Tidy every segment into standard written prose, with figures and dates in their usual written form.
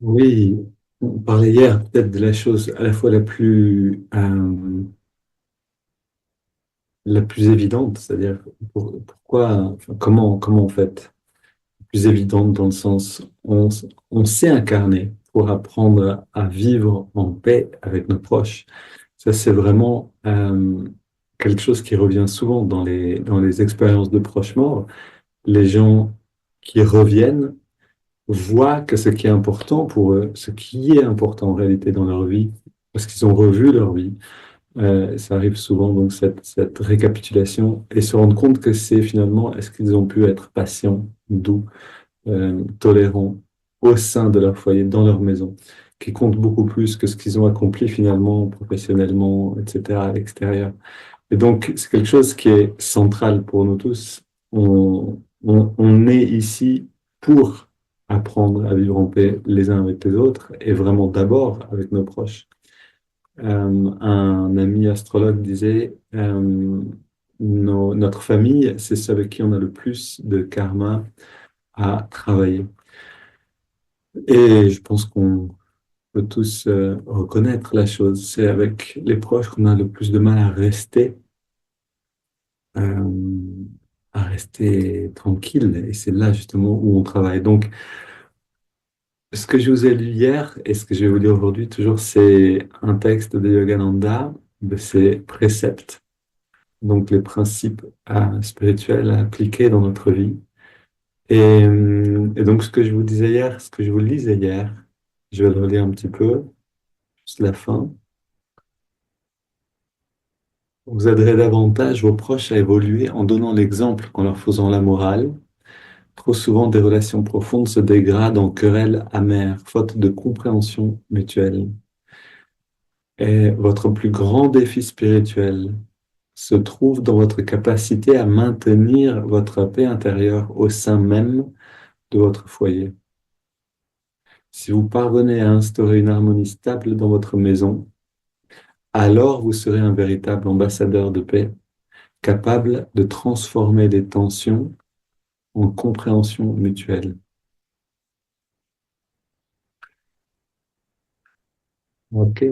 Oui, on parlait hier peut-être de la chose à la fois la plus évidente, c'est-à-dire pourquoi, enfin, comment on fait, plus évidente dans le sens on s'est incarné pour apprendre à vivre en paix avec nos proches. Ça, c'est vraiment quelque chose qui revient souvent dans les expériences de proches morts. Les gens qui reviennent voient que ce qui est important pour eux, ce qui est important en réalité dans leur vie, parce qu'ils ont revu leur vie, ça arrive souvent, donc cette récapitulation, et se rendre compte que c'est finalement, est-ce qu'ils ont pu être patients, doux, tolérants au sein de leur foyer, dans leur maison, qui compte beaucoup plus que ce qu'ils ont accompli finalement professionnellement, etc., à l'extérieur. Et donc, c'est quelque chose qui est central pour nous tous. On est ici pour apprendre à vivre en paix les uns avec les autres et vraiment d'abord avec nos proches. Un ami astrologue disait, notre famille, c'est ceux avec qui on a le plus de karma à travailler. Et je pense qu'on peut tous reconnaître la chose. C'est avec les proches qu'on a le plus de mal euh, à rester tranquille. Et c'est là justement où on travaille. Donc, ce que je vous ai lu hier et ce que je vais vous dire aujourd'hui, toujours, c'est un texte de Yogananda, de ses préceptes, donc les principes spirituels à appliquer dans notre vie. Et donc, ce que je vous disais hier, ce que je vous lisais hier, je vais le relire un petit peu, juste la fin. Vous aiderez davantage vos proches à évoluer en donnant l'exemple qu'en leur faisant la morale. Trop souvent, des relations profondes se dégradent en querelles amères, faute de compréhension mutuelle. Et votre plus grand défi spirituel se trouve dans votre capacité à maintenir votre paix intérieure au sein même de votre foyer. Si vous parvenez à instaurer une harmonie stable dans votre maison, alors vous serez un véritable ambassadeur de paix, capable de transformer les tensions en compréhension mutuelle. Ok.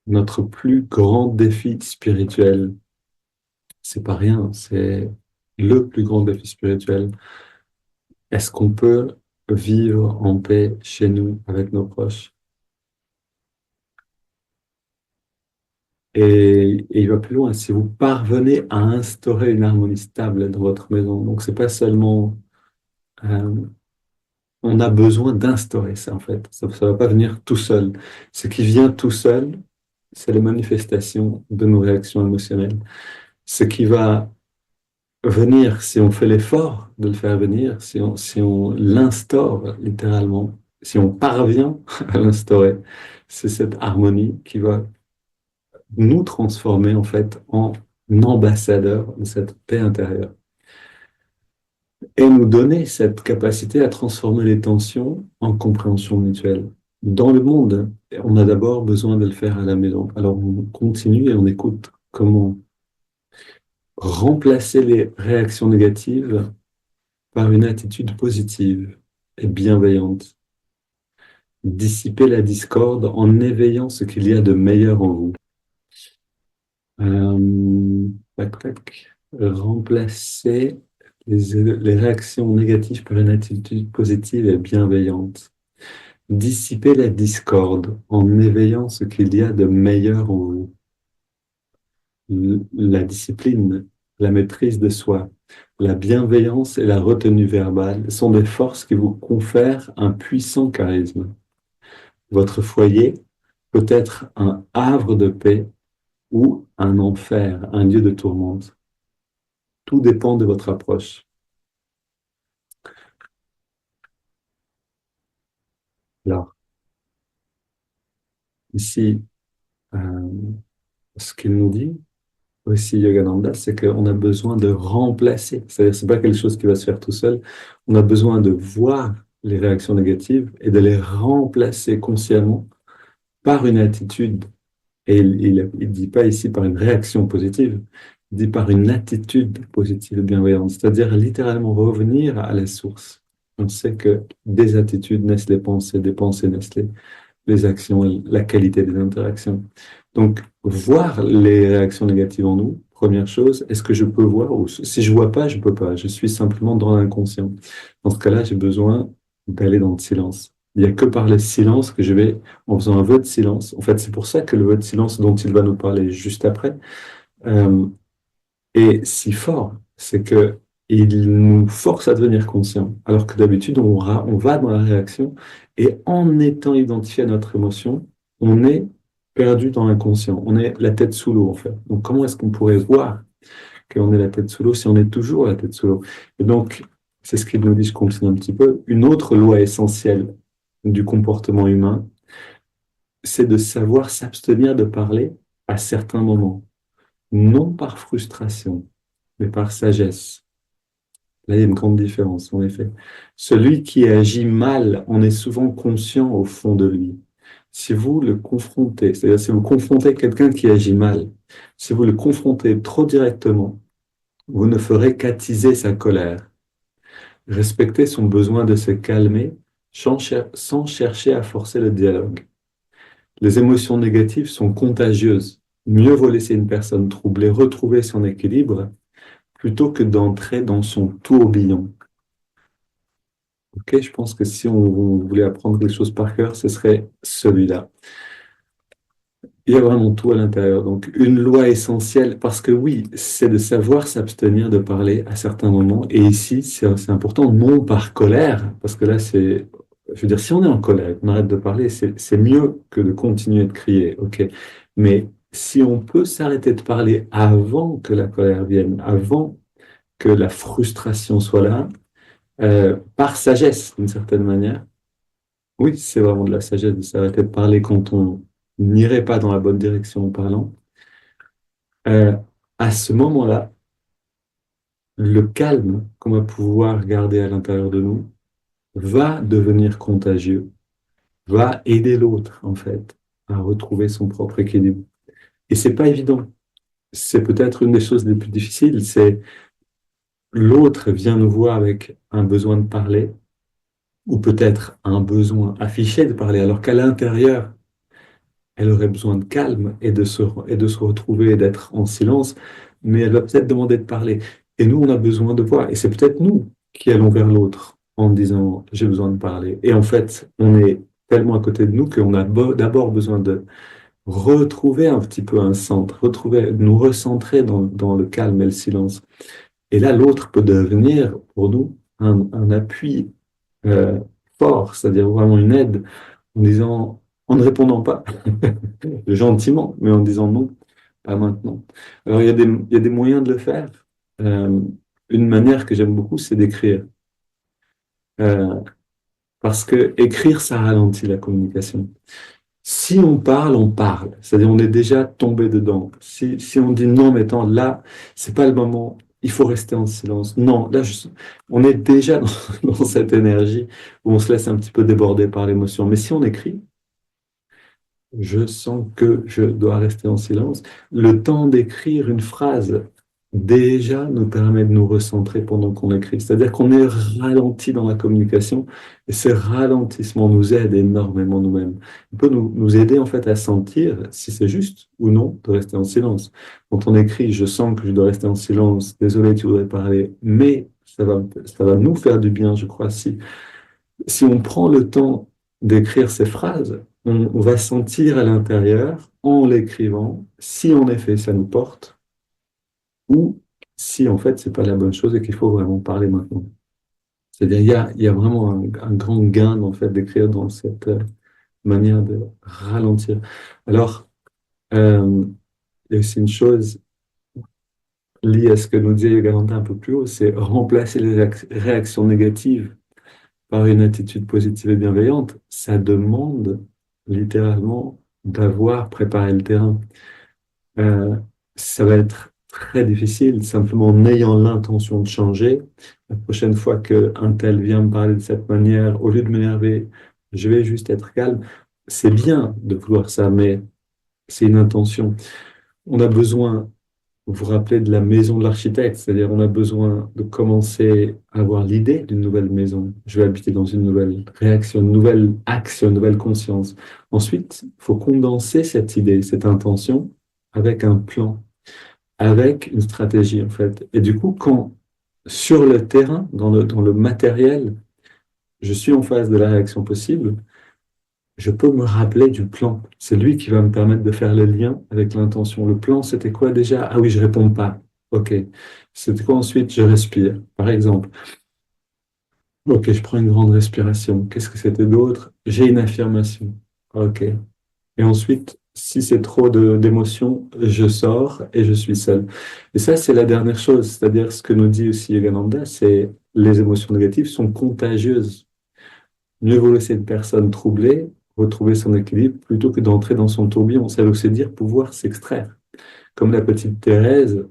Notre plus grand défi spirituel, c'est pas rien, c'est le plus grand défi spirituel. Est-ce qu'on peut vivre en paix chez nous avec nos proches? Et il va plus loin. Si vous parvenez à instaurer une harmonie stable dans votre maison, donc c'est pas seulement, euh, on a besoin d'instaurer ça en fait. Ça va pas venir tout seul. Ce qui vient tout seul, c'est les manifestations de nos réactions émotionnelles. Ce qui va venir, si on fait l'effort de le faire venir, si on l'instaure littéralement, si on parvient à l'instaurer, c'est cette harmonie qui va nous transformer en fait en ambassadeurs de cette paix intérieure et nous donner cette capacité à transformer les tensions en compréhension mutuelle. Dans le monde, on a d'abord besoin de le faire à la maison. Alors on continue et on écoute comment remplacer les réactions négatives par une attitude positive et bienveillante. Dissiper la discorde en éveillant ce qu'il y a de meilleur en vous. Tac, tac. Remplacer les réactions négatives par une attitude positive et bienveillante. Dissiper la discorde en éveillant ce qu'il y a de meilleur en vous. La discipline, la maîtrise de soi, la bienveillance et la retenue verbale sont des forces qui vous confèrent un puissant charisme. Votre foyer peut être un havre de paix ou un enfer, un lieu de tourmente. Tout dépend de votre approche. Alors, ici, euh, ce qu'il nous dit aussi, Yogananda, c'est qu'on a besoin de remplacer. C'est-à-dire, c'est pas quelque chose qui va se faire tout seul. On a besoin de voir les réactions négatives et de les remplacer consciemment par une attitude. Et il dit pas ici par une réaction positive, il dit par une attitude positive et bienveillante. C'est-à-dire littéralement revenir à la source. On sait que des attitudes naissent les pensées, des pensées naissent les actions, la qualité des interactions. Donc, voir les réactions négatives en nous, première chose, est-ce que je peux voir ou si je vois pas, je peux pas. Je suis simplement dans l'inconscient. Dans ce cas-là, j'ai besoin d'aller dans le silence. Il n'y a que par le silence que je vais, en faisant un vœu de silence. En fait, c'est pour ça que le vœu de silence dont il va nous parler juste après, euh, est si fort. C'est que il nous force à devenir conscient. Alors que d'habitude, on va dans la réaction et en étant identifié à notre émotion, on est perdu dans l'inconscient. On est la tête sous l'eau, en fait. Donc, comment est-ce qu'on pourrait voir qu'on est la tête sous l'eau si on est toujours la tête sous l'eau? Et donc, c'est ce qu'il nous dit, je continue un petit peu. Une autre loi essentielle du comportement humain, c'est de savoir s'abstenir de parler à certains moments, non par frustration, mais par sagesse. Là, il y a une grande différence, en effet. Celui qui agit mal en est souvent conscient au fond de lui. Si vous le confrontez, c'est-à-dire si vous confrontez quelqu'un qui agit mal, si vous le confrontez trop directement, vous ne ferez qu'attiser sa colère. Respectez son besoin de se calmer sans chercher à forcer le dialogue. Les émotions négatives sont contagieuses. Mieux vaut laisser une personne troublée retrouver son équilibre plutôt que d'entrer dans son tourbillon. Ok, je pense que si on voulait apprendre quelque chose par cœur, ce serait celui-là. Il y a vraiment tout à l'intérieur. Donc, une loi essentielle, parce que oui, c'est de savoir s'abstenir de parler à certains moments. Et ici, c'est important, non par colère, parce que là, je veux dire, si on est en colère, on arrête de parler, c'est mieux que de continuer de crier, ok? Mais si on peut s'arrêter de parler avant que la colère vienne, avant que la frustration soit là, par sagesse, d'une certaine manière. Oui, c'est vraiment de la sagesse de s'arrêter de parler quand on n'irait pas dans la bonne direction en parlant. Euh, à ce moment-là, le calme qu'on va pouvoir garder à l'intérieur de nous va devenir contagieux, va aider l'autre, en fait, à retrouver son propre équilibre. Et c'est pas évident. C'est peut-être une des choses les plus difficiles, c'est l'autre vient nous voir avec un besoin de parler, ou peut-être un besoin affiché de parler, alors qu'à l'intérieur, elle aurait besoin de calme et de se retrouver et d'être en silence, mais elle va peut-être demander de parler. Et nous, on a besoin de voir. Et c'est peut-être nous qui allons vers l'autre en disant, j'ai besoin de parler. Et en fait, on est tellement à côté de nous qu'on a d'abord besoin de retrouver un petit peu un centre, retrouver, nous recentrer dans le calme et le silence. Et là, l'autre peut devenir pour nous un appui euh, fort, c'est-à-dire vraiment une aide en disant, en ne répondant pas, gentiment, mais en disant non, pas maintenant. Alors, il y a des moyens de le faire. Euh, une manière que j'aime beaucoup, c'est d'écrire. Euh, parce que écrire, ça ralentit la communication. Si on parle, on parle. C'est-à-dire, on est déjà tombé dedans. Si on dit non, mais attends, là, c'est pas le moment. Il faut rester en silence. Non, là, on est déjà dans cette énergie où on se laisse un petit peu déborder par l'émotion. Mais si on écrit, je sens que je dois rester en silence. Le temps d'écrire une phrase, déjà, nous permet de nous recentrer pendant qu'on écrit. C'est-à-dire qu'on est ralenti dans la communication et ce ralentissement nous aide énormément nous-mêmes. Il peut nous aider en fait à sentir si c'est juste ou non de rester en silence. Quand on écrit, je sens que je dois rester en silence, désolé, tu voudrais parler, mais ça va nous faire du bien, je crois, si on prend le temps d'écrire ces phrases, on va sentir à l'intérieur, en l'écrivant, si en effet ça nous porte, ou si en fait c'est pas la bonne chose et qu'il faut vraiment parler maintenant. C'est-à-dire il y a vraiment un grand gain en fait d'écrire dans cette manière de ralentir. Alors, euh, il y a aussi une chose liée à ce que nous disait Galantin un peu plus haut, c'est remplacer les réactions négatives par une attitude positive et bienveillante, ça demande littéralement d'avoir préparé le terrain. Euh, Ça va être très difficile, simplement en ayant l'intention de changer. La prochaine fois qu'un tel vient me parler de cette manière, au lieu de m'énerver, je vais juste être calme. C'est bien de vouloir ça, mais c'est une intention. On a besoin vous vous rappelez de la maison de l'architecte, c'est-à-dire on a besoin de commencer à avoir l'idée d'une nouvelle maison. Je vais habiter dans une nouvelle réaction, une nouvelle action, une nouvelle conscience. Ensuite, il faut condenser cette idée, cette intention avec un plan, avec une stratégie en fait. Et du coup, quand sur le terrain, dans le matériel, je suis en phase de la réaction possible, je peux me rappeler du plan. C'est lui qui va me permettre de faire le lien avec l'intention. Le plan, c'était quoi déjà? Ah oui, je réponds pas. OK. C'était quoi ensuite? Je respire. Par exemple, OK, je prends une grande respiration. Qu'est-ce que c'était d'autre? J'ai une affirmation. OK. Et ensuite, si c'est trop d'émotions, je sors et je suis seul. Et ça, c'est la dernière chose. C'est-à-dire, ce que nous dit aussi Yogananda, c'est les émotions négatives sont contagieuses. Mieux vaut laisser une personne troublée retrouver son équilibre plutôt que d'entrer dans son tourbillon. Ça veut aussi dire pouvoir s'extraire. Comme la petite Thérèse,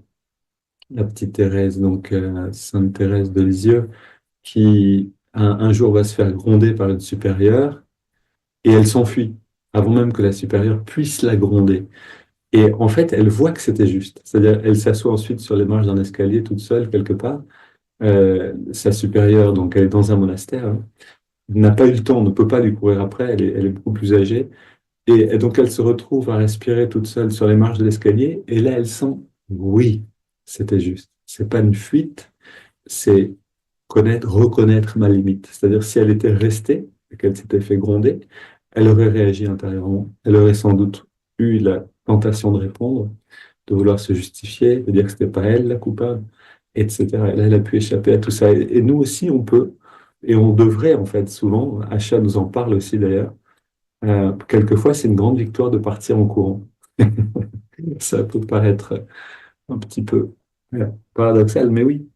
donc Sainte Thérèse de Lisieux, qui un jour va se faire gronder par une supérieure et elle s'enfuit avant même que la supérieure puisse la gronder. Et en fait, elle voit que c'était juste. C'est-à-dire, elle s'assoit ensuite sur les marches d'un escalier toute seule quelque part. Sa supérieure, donc elle est dans un monastère, hein, n'a pas eu le temps, ne peut pas lui courir après, elle est beaucoup plus âgée. Et donc, elle se retrouve à respirer toute seule sur les marches de l'escalier. Et là, elle sent, oui, c'était juste. C'est pas une fuite, c'est reconnaître ma limite. C'est-à-dire, si elle était restée et qu'elle s'était fait gronder, elle aurait réagi intérieurement. Elle aurait sans doute eu la tentation de répondre, de vouloir se justifier, de dire que c'était pas elle la coupable, etc. Et là, elle a pu échapper à tout ça. Et nous aussi, on peut, et on devrait, en fait, souvent, Acha nous en parle aussi d'ailleurs, quelquefois, c'est une grande victoire de partir en courant. Ça peut paraître un petit peu paradoxal, mais oui.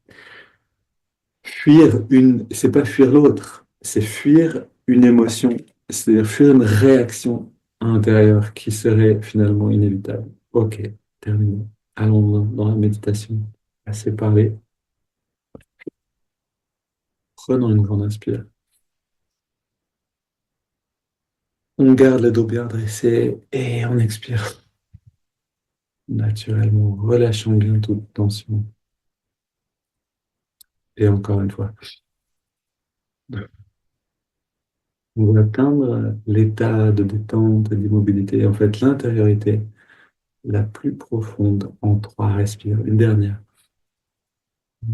C'est pas fuir l'autre, c'est fuir une émotion, c'est-à-dire fuir une réaction intérieure qui serait finalement inévitable. Ok, terminé. Allons dans la méditation. Assez parlé. Prenons une grande inspire. On garde le dos bien dressé et on expire naturellement, relâchons bien toute tension. Et encore une fois. On va atteindre l'état de détente et d'immobilité, en fait l'intériorité la plus profonde en trois respires. Une dernière.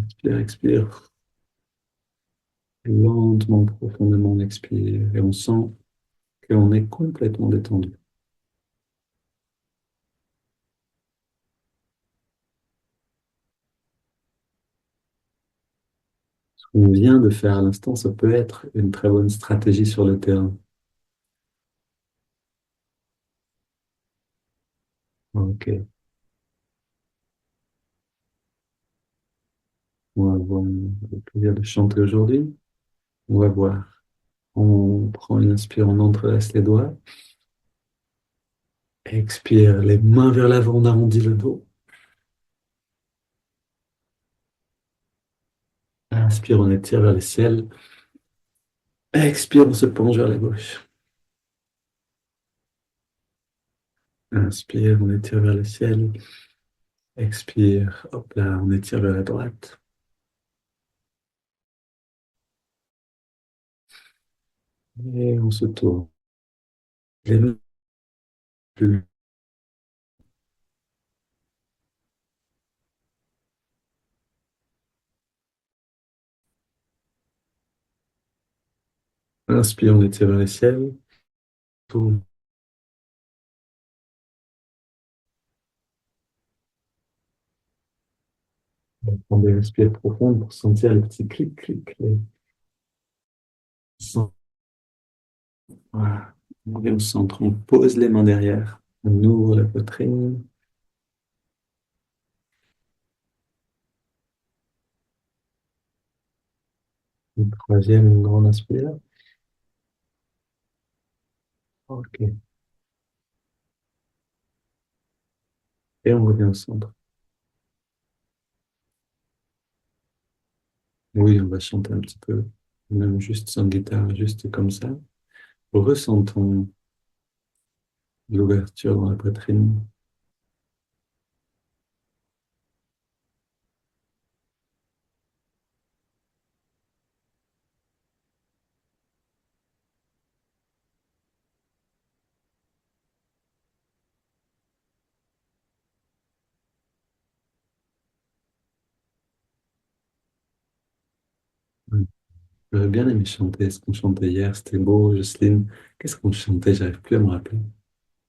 Inspire, expire. Lentement, profondément, on expire et on sent qu'on est complètement détendu. Ce qu'on vient de faire à l'instant, ça peut être une très bonne stratégie sur le terrain. Ok, on va avoir le plaisir de chanter aujourd'hui. On va voir. On prend une inspire, on entrelace les doigts. Expire, les mains vers l'avant, on arrondit le dos. Inspire, on étire vers le ciel. Expire, on se penche vers la gauche. Inspire, on étire vers le ciel. Expire, hop là, on étire vers la droite. Et on se tourne. Les mains plus. Inspire, on étire vers le ciel. Tourne. On prend des respires profondes pour sentir les petits clics, clics. Voilà. Et on centre, on pose les mains derrière. On ouvre la poitrine. Une troisième, une grande inspire. Ok. Et on revient au centre. Oui, on va chanter un petit peu, même juste sans guitare, juste comme ça. Ressentons l'ouverture dans la poitrine. J'aurais bien aimé chanter ce qu'on chantait hier, c'était beau, Jocelyne. Qu'est-ce qu'on chantait? J'arrive plus à me rappeler.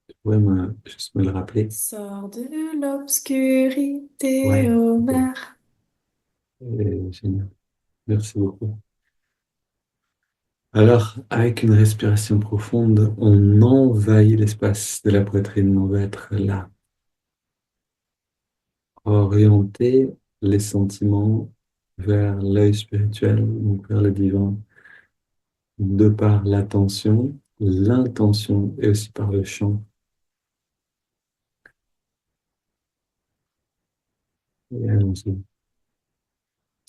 Tu pourrais juste me le rappeler? Sors de l'obscurité, Ouais, ô ok. mer. Génial. Merci beaucoup. Alors, avec une respiration profonde, on envahit l'espace de la poitrine. On va être là, orienter les sentiments vers l'œil spirituel, donc vers le divin, de par l'attention, l'intention et aussi par le chant. Et allons-y.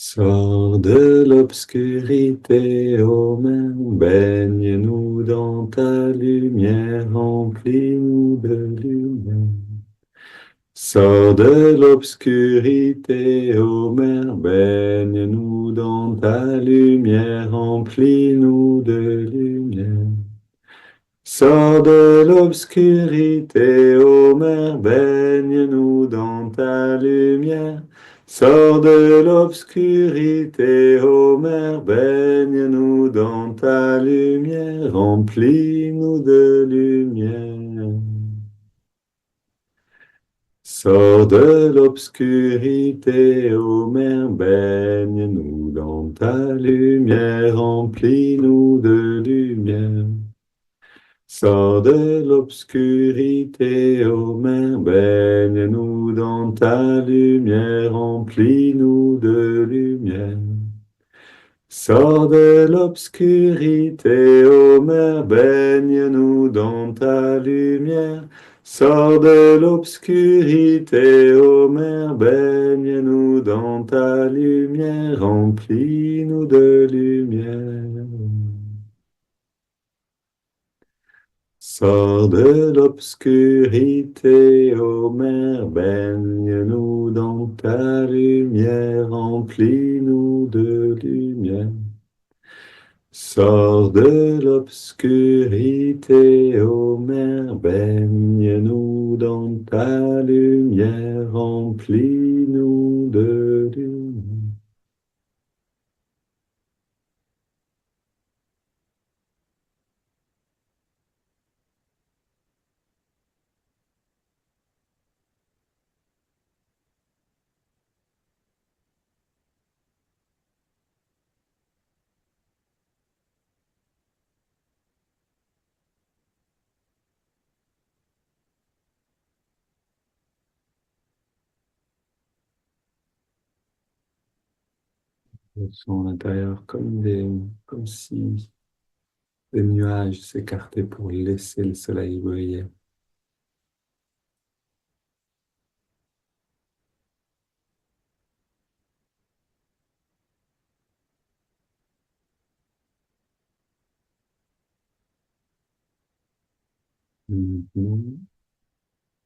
Sors de l'obscurité, ô mer, baigne-nous dans ta lumière, remplis-nous de lumière. Sors de l'obscurité, ô mer, baigne-nous dans ta lumière, remplis-nous de lumière. Sors de l'obscurité, ô mer, baigne-nous dans ta lumière. Sors de l'obscurité, ô mer, baigne-nous dans ta lumière, remplis-nous de lumière. Sors de l'obscurité, ô mer, baigne-nous dans ta lumière, remplis-nous de lumière. Sors de l'obscurité, ô mer, baigne-nous dans ta lumière, remplis-nous de lumière. Sors de l'obscurité, ô mer, baigne-nous dans ta lumière. Sors de l'obscurité, ô mer, baigne-nous dans ta lumière, remplis-nous de lumière. Sors de l'obscurité, ô mer, baigne-nous dans ta lumière, remplis-nous de lumière. Sors de l'obscurité, ô mer, baigne-nous dans ta lumière, remplis-nous de lumière. Je sens à l'intérieur comme si les nuages s'écartaient pour laisser le soleil briller. Mhm.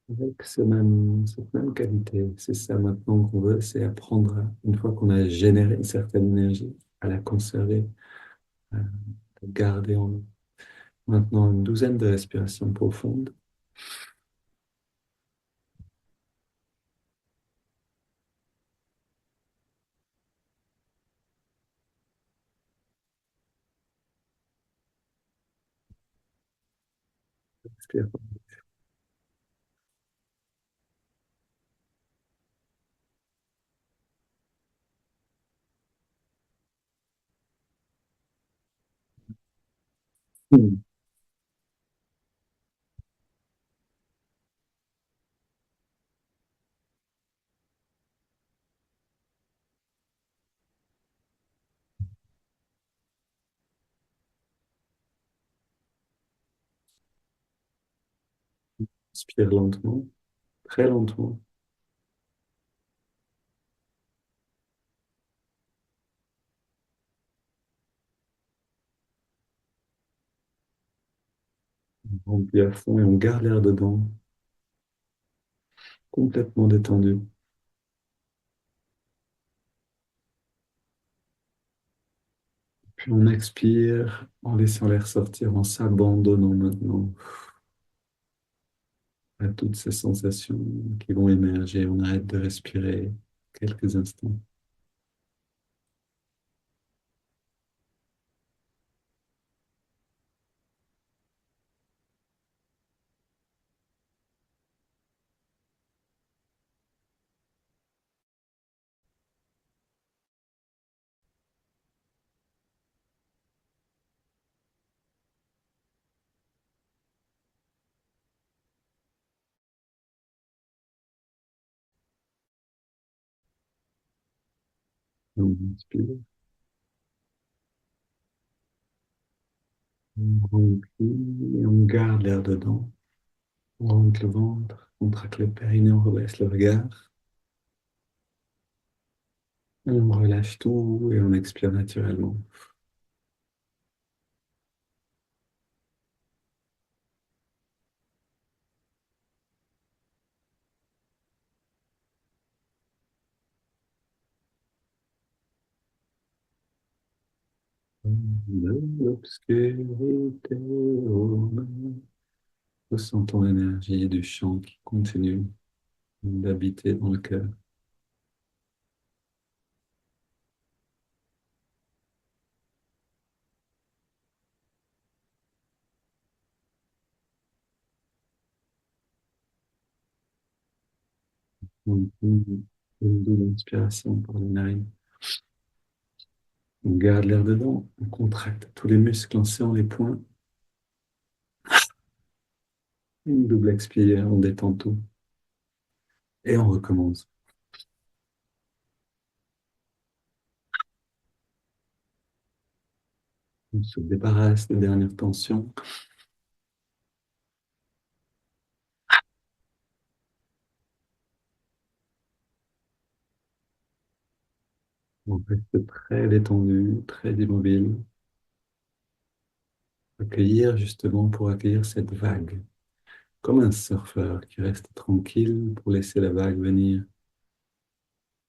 Avec cette même qualité, c'est ça maintenant qu'on veut, c'est apprendre, une fois qu'on a généré une certaine énergie, à la conserver, à la garder en nous. Maintenant, une douzaine de respirations profondes. Inspire. Inspire lentement, très lentement. On remplit à fond et on garde l'air dedans, complètement détendu. Puis on expire en laissant l'air sortir, en s'abandonnant maintenant à toutes ces sensations qui vont émerger. On arrête de respirer quelques instants. On inspire, on remplit et on garde l'air dedans. On rentre le ventre, on traque le périnée, on rebaisse le regard. On relâche tout et on expire naturellement. De l'obscurité aux mains. Ressentons l'énergie du chant qui continue d'habiter dans le cœur. On une double inspiration par les narines. On garde l'air dedans, on contracte tous les muscles en serrant les poings. Une double expire, on détend tout. Et on recommence. On se débarrasse des dernières tensions. On reste très détendu, très immobile. Accueillir justement pour accueillir cette vague. Comme un surfeur qui reste tranquille pour laisser la vague venir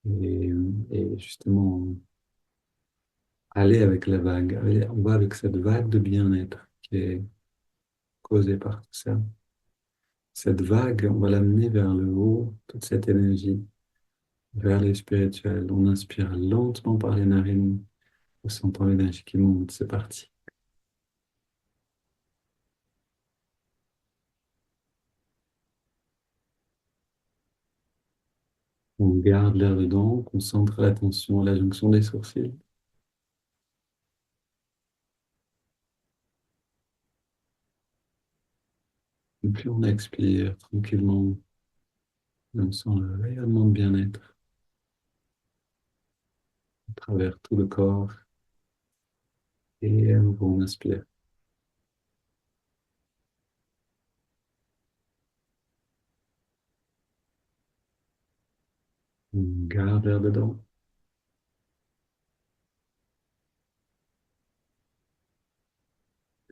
et, et justement aller avec la vague. On va avec cette vague de bien-être qui est causée par tout ça. Cette vague, on va l'amener vers le haut, toute cette énergie, vers les spirituels. On inspire lentement par les narines, ressentant l'énergie qui monte. C'est parti. On garde l'air dedans, on concentre l'attention à la jonction des sourcils. Et puis on expire tranquillement, on sent le rayonnement de bien-être à travers tout le corps. Et à nouveau, on inspire. On garde l'air dedans.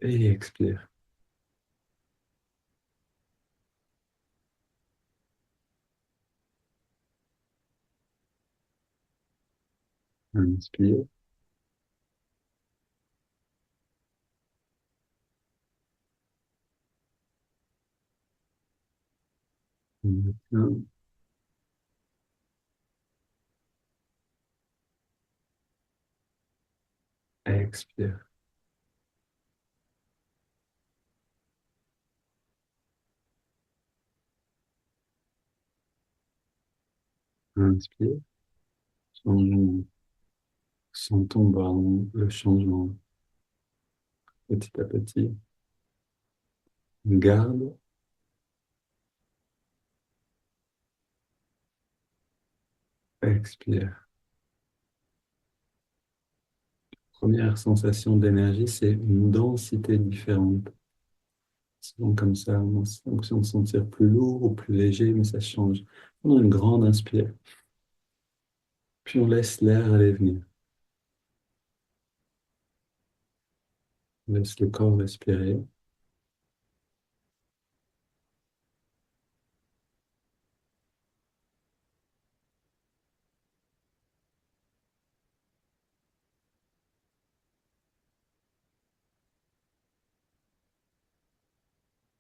Et expire. Inspire. Maintenant, expire. Inspire. Changeons. Sentons vraiment le changement petit à petit. Garde. Expire. Première sensation d'énergie, c'est une densité différente. Souvent comme ça, on a l'impression de se sentir plus lourd ou plus léger, mais ça change. On a une grande inspire. Puis on laisse l'air aller venir. On laisse le corps respirer.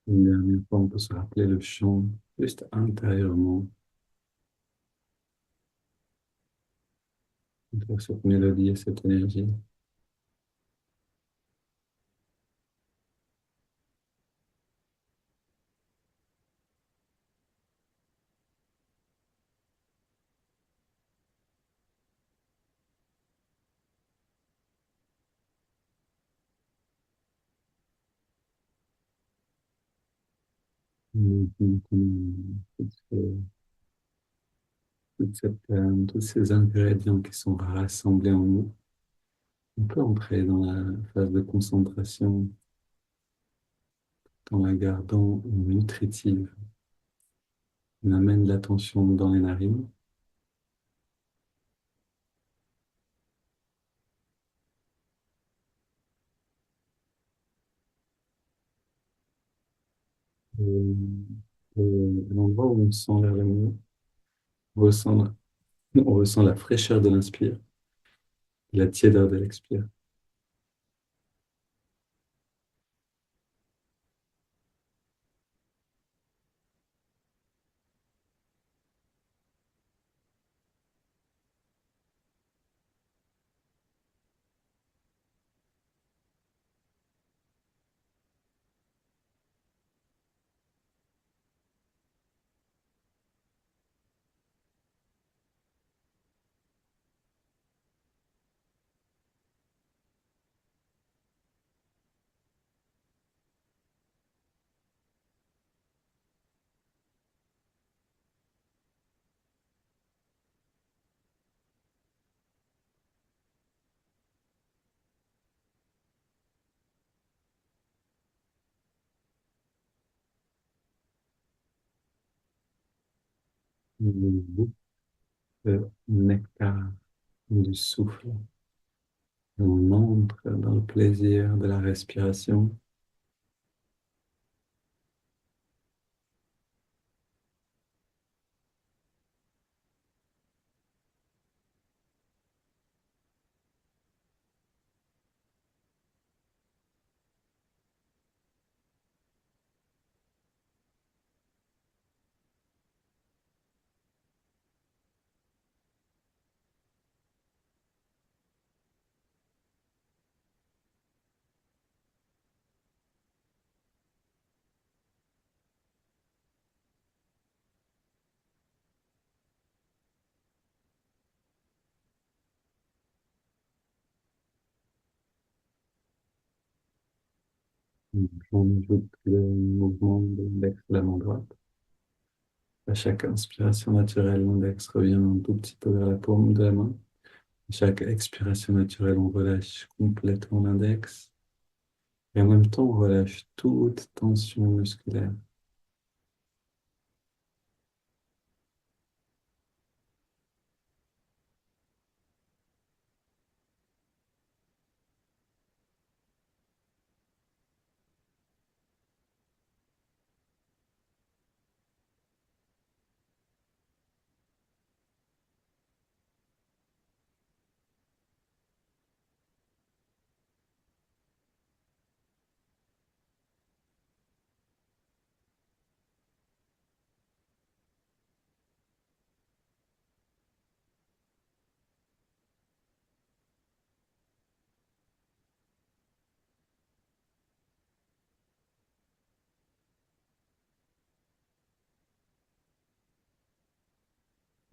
Une dernière fois, on peut se rappeler le chant juste intérieurement, de cette mélodie et cette énergie. Mhm. tous ces ingrédients qui sont rassemblés en nous, on peut entrer dans la phase de concentration en la gardant nutritive. On amène l'attention dans les narines. Et, et à l'endroit où on sent l'air mieux, on ressent, on ressent la fraîcheur de l'inspire, la tiédeur de l'expire. Le goût de nectar du souffle. On entre dans le plaisir de la respiration. On ajoute le mouvement de l'index de la main droite. À chaque inspiration naturelle, l'index revient un tout petit peu vers la paume de la main. À chaque expiration naturelle, on relâche complètement l'index. Et en même temps, on relâche toute tension musculaire.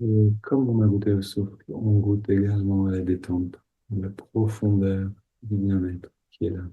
Et comme on a goûté au souffle, on goûte également à la détente, à la profondeur du bien-être qui est là.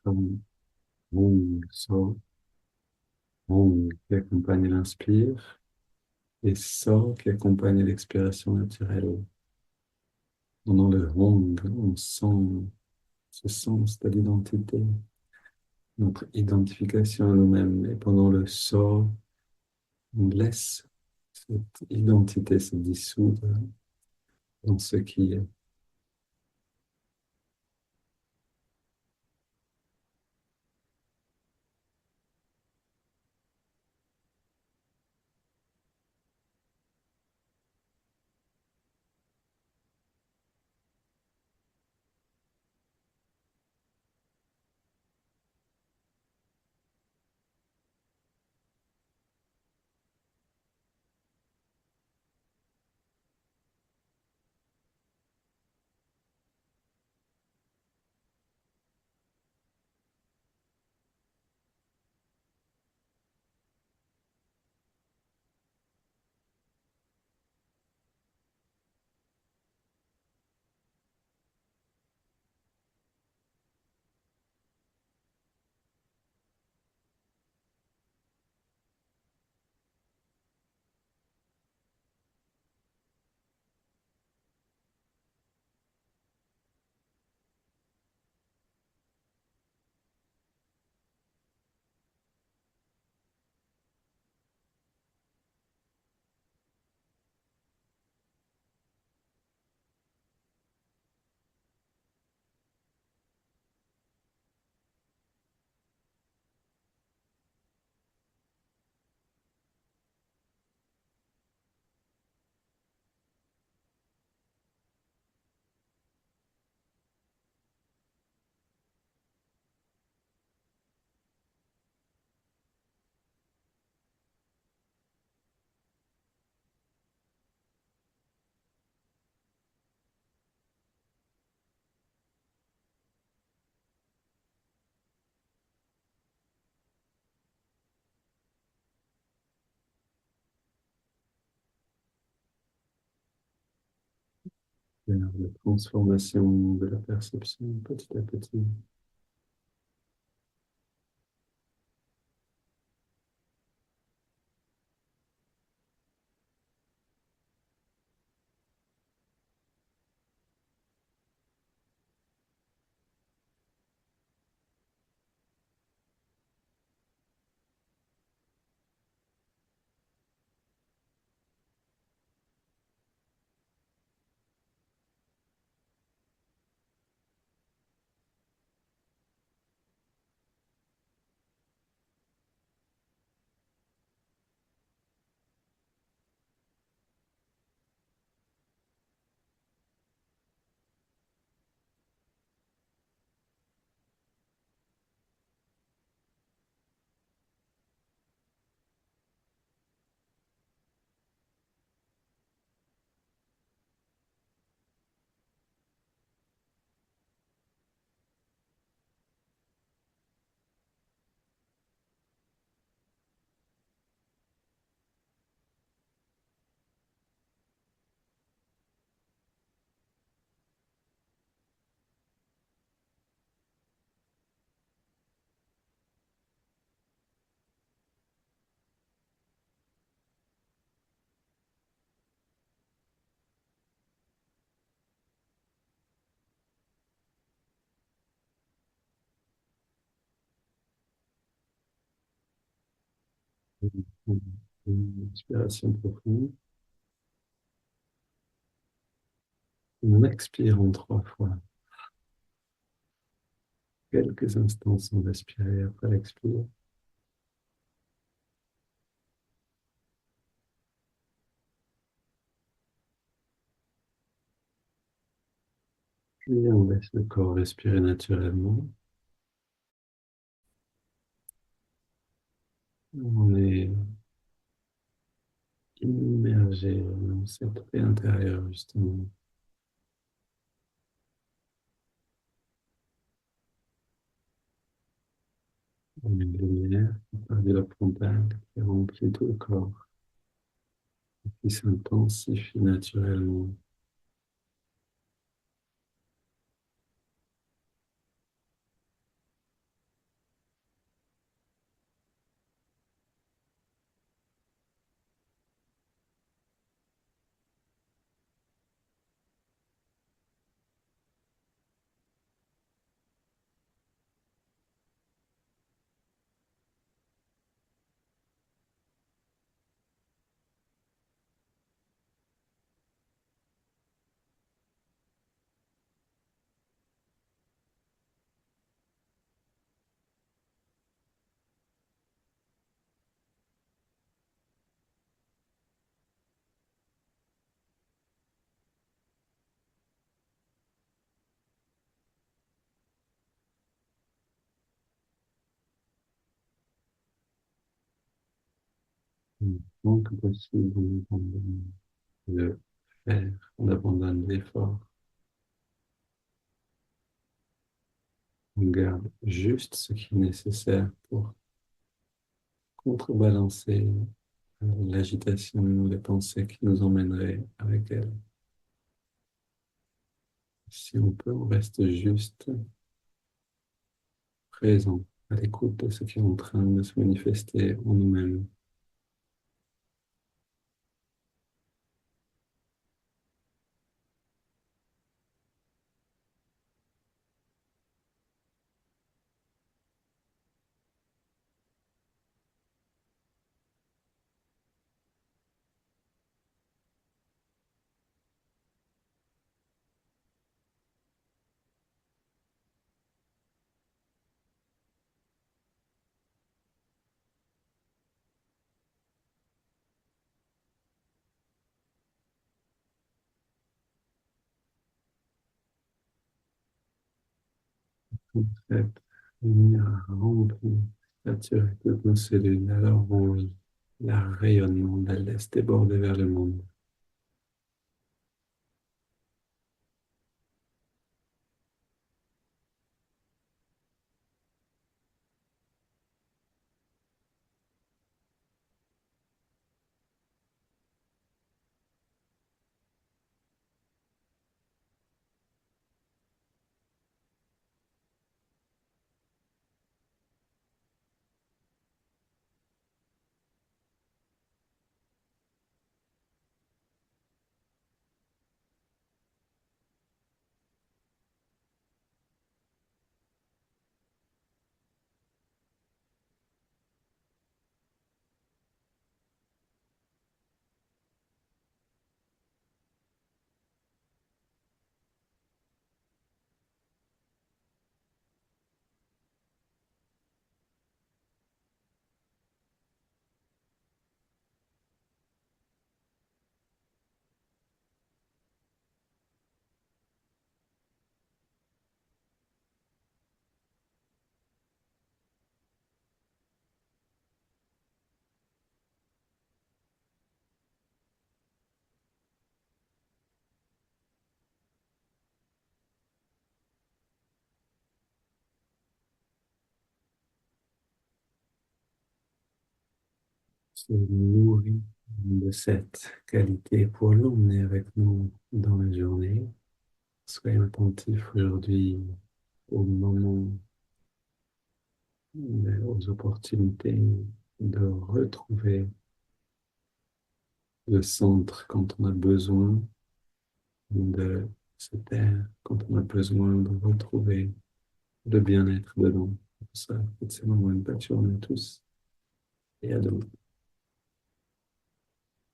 Comme on sort, on qui accompagne l'inspire et sort qui accompagne l'expiration naturelle. Pendant le hong, on sent ce sens de l'identité, notre identification à nous-mêmes. Et pendant le sort, on laisse cette identité se dissoudre dans ce qui est. vers la transformation de la perception petit à petit. Une inspiration profonde. On expire en 3 fois. Quelques instants sans respirer après l'expire. Puis on laisse le corps respirer naturellement. On est immergé dans cette paix intérieure, justement. On a une lumière qui part de la frontale, qui remplit tout le corps, qui s'intensifie naturellement. Donc, possible de faire, on abandonne l'effort. On garde juste ce qui est nécessaire pour contrebalancer l'agitation ou les pensées qui nous emmèneraient avec elle. Si on peut, on reste juste présent, à l'écoute de ce qui est en train de se manifester en nous-mêmes. En fait, lumière remplit, sature toutes nos cellules, alors on la rayonne, on la laisse déborder vers le monde. se nourrit de cette qualité pour l'emmener avec nous dans la journée. Soyez attentifs aujourd'hui au moment, aux opportunités de retrouver le centre quand on a besoin de se taire, quand on a besoin de retrouver le bien-être dedans. Pour ça, c'est vraiment une belle journée à tous et à demain.